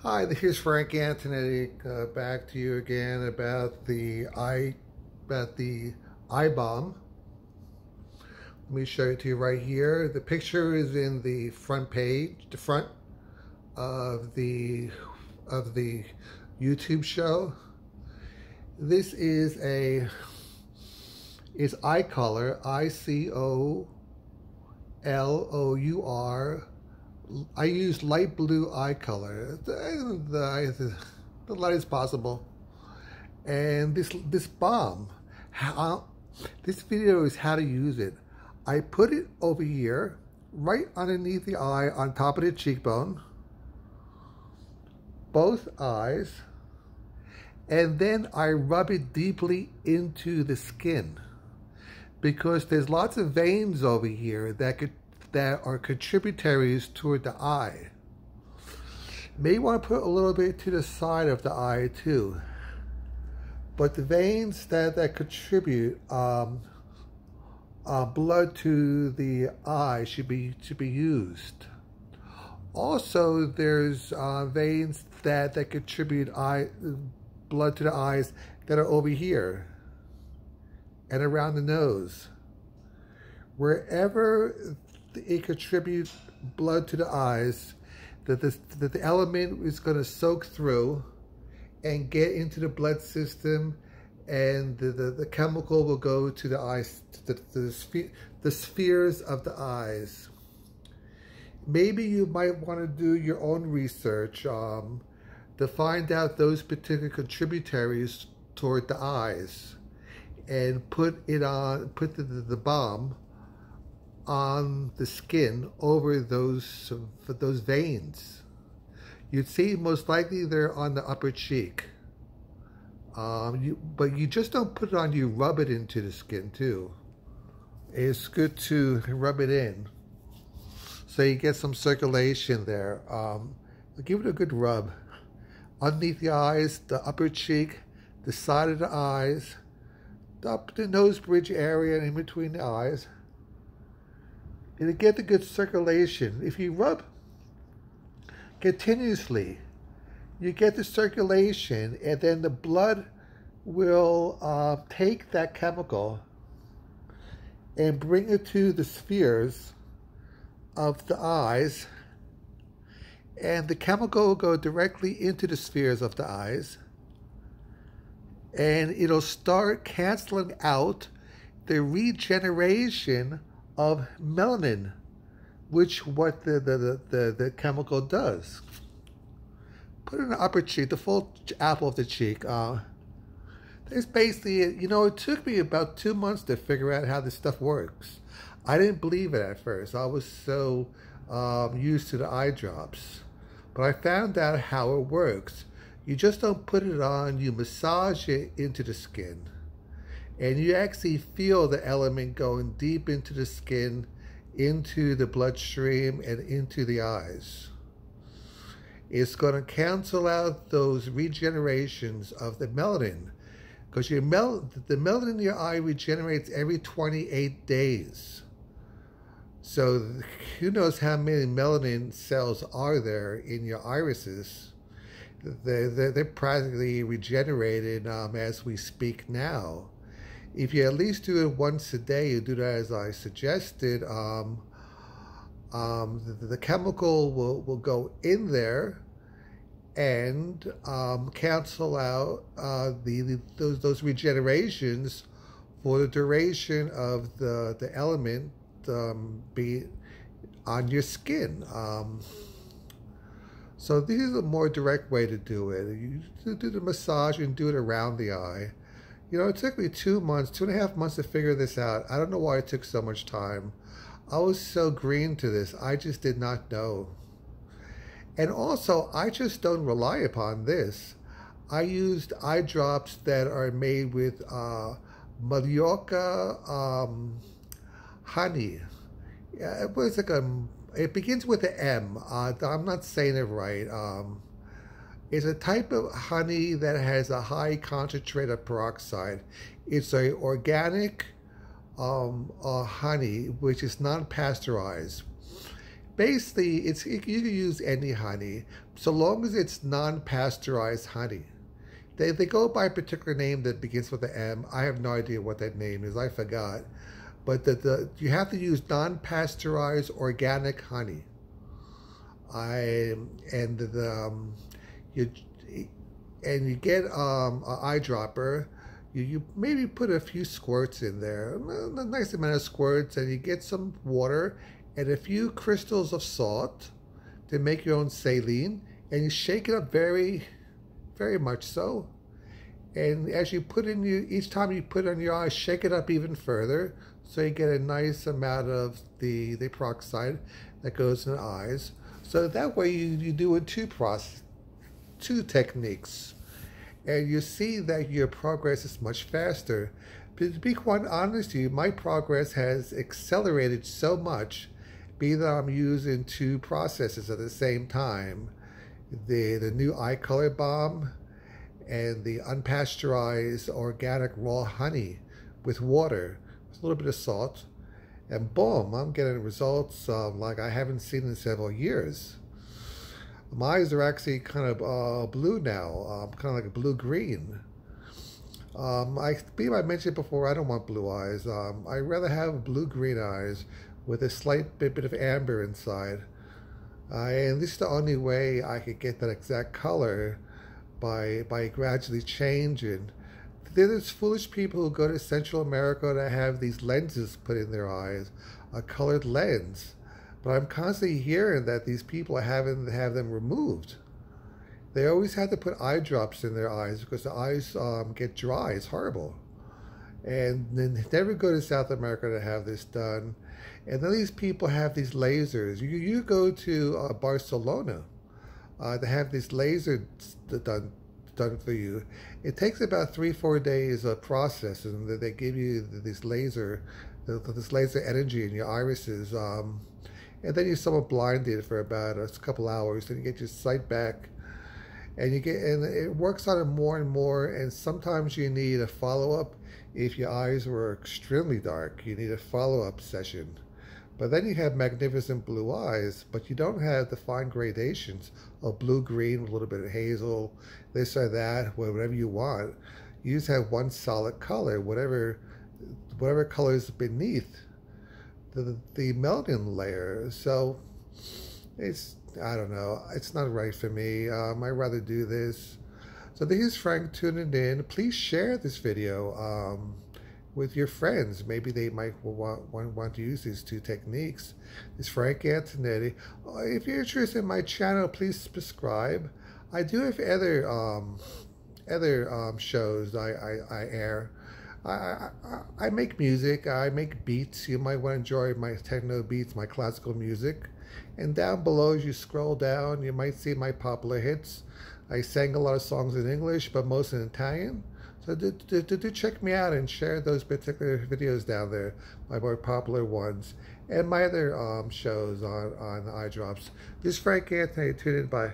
Hi, this is Frank Anthony back to you again about the eye balm. Let me show it to you right here. The picture is in the front page, the front of the YouTube show. This is icolour, ICOLOUR. I use light blue eye color, the lightest possible. And this balm, this video is how to use it. I put it over here, right underneath the eye, on top of the cheekbone, both eyes, and then I rub it deeply into the skin, because there's lots of veins over here that are contributaries toward the eye. May want to put a little bit to the side of the eye too. But the veins that contribute blood to the eye should be used. Also, there's veins that contribute blood to the eyes that are over here and around the nose. Wherever it contributes blood to the eyes, that the element is going to soak through and get into the blood system, and the chemical will go to the eyes, the spheres of the eyes. Maybe you might want to do your own research to find out those particular contributaries toward the eyes, and put the balm on the skin over those veins. You'd see most likely they're on the upper cheek. But you just don't put it on, you rub it into the skin too. It's good to rub it in so you get some circulation there. Give it a good rub. Underneath the eyes, the upper cheek, the side of the eyes, the nose bridge area, and in between the eyes. It'll get the good circulation. If you rub continuously, you get the circulation, and then the blood will take that chemical and bring it to the spheres of the eyes, and the chemical will go directly into the spheres of the eyes, and it'll start canceling out the regeneration of melanin, which what the chemical does. Put it in the upper cheek, the full apple of the cheek. There's basically, it took me about 2 months to figure out how this stuff works. I didn't believe it at first. I was so used to the eye drops. But I found out how it works. You just don't put it on, you massage it into the skin. And you actually feel the element going deep into the skin, into the bloodstream, and into the eyes. It's going to cancel out those regenerations of the melanin, because the melanin in your eye regenerates every 28 days. So who knows how many melanin cells are there in your irises. They're practically regenerated as we speak now. If you at least do it once a day, you do that as I suggested, the chemical will go in there and cancel out those regenerations for the duration of the element be on your skin. So this is a more direct way to do it. You do the massage and do it around the eye. It took me 2 months, 2.5 months to figure this out. I don't know why it took so much time. I was so green to this. I just did not know. And also, I just don't rely upon this. I used eye drops that are made with Mallorca honey. It begins with an M. I'm not saying it right. It's a type of honey that has a high concentrate of peroxide. It's an organic honey, which is non-pasteurized. Basically, you can use any honey, so long as it's non-pasteurized honey. They go by a particular name that begins with an M. I have no idea what that name is. I forgot. But you have to use non-pasteurized organic honey. You you get an eyedropper. You maybe put a few squirts in there, a nice amount of squirts, and you get some water and a few crystals of salt to make your own saline, and you shake it up very, very much so. And as you put in each time you put it on your eyes, shake it up even further, so you get a nice amount of the peroxide that goes in the eyes. So that way you do it two techniques, and you see that your progress is much faster. But to be quite honest with you, my progress has accelerated so much, being that I'm using two processes at the same time. The new icolour balm and the unpasteurized organic raw honey with water, with a little bit of salt, and boom, I'm getting results like I haven't seen in several years. My eyes are actually kind of blue now, kind of like a blue-green. I believe I mentioned before, I don't want blue eyes. I'd rather have blue-green eyes with a slight bit of amber inside. And this is the only way I could get that exact color, by gradually changing. There's foolish people who go to Central America that have these lenses put in their eyes, a colored lens. But I'm constantly hearing that these people are having to have them removed. They always have to put eye drops in their eyes because the eyes get dry. It's horrible. And then never go to South America to have this done. And then these people have these lasers. You go to Barcelona to have this laser done for you. It takes about 3-4 days of process, and they give you this laser energy in your irises, and then you're somewhat blinded for about a couple hours. Then you get your sight back, and it works on it more and more. And sometimes you need a follow-up. If your eyes were extremely dark, you need a follow-up session. But then you have magnificent blue eyes, but you don't have the fine gradations of blue-green with a little bit of hazel, this or that, whatever you want. You just have one solid color, whatever color is beneath the melanin layer. So I don't know, it's not right for me. I'd rather do this. So this is Frank tuning in. Please share this video with your friends. Maybe they might want to use these two techniques. It's Frank Antonetti. If you're interested in my channel, please subscribe. I do have other shows I air. I make music. I make beats. You might want to enjoy my techno beats, my classical music. And down below, as you scroll down, you might see my popular hits. I sang a lot of songs in English, but most in Italian. So do check me out and share those particular videos down there, my more popular ones, and my other shows on eye drops. This is Frank Anthony. Tune in. Bye.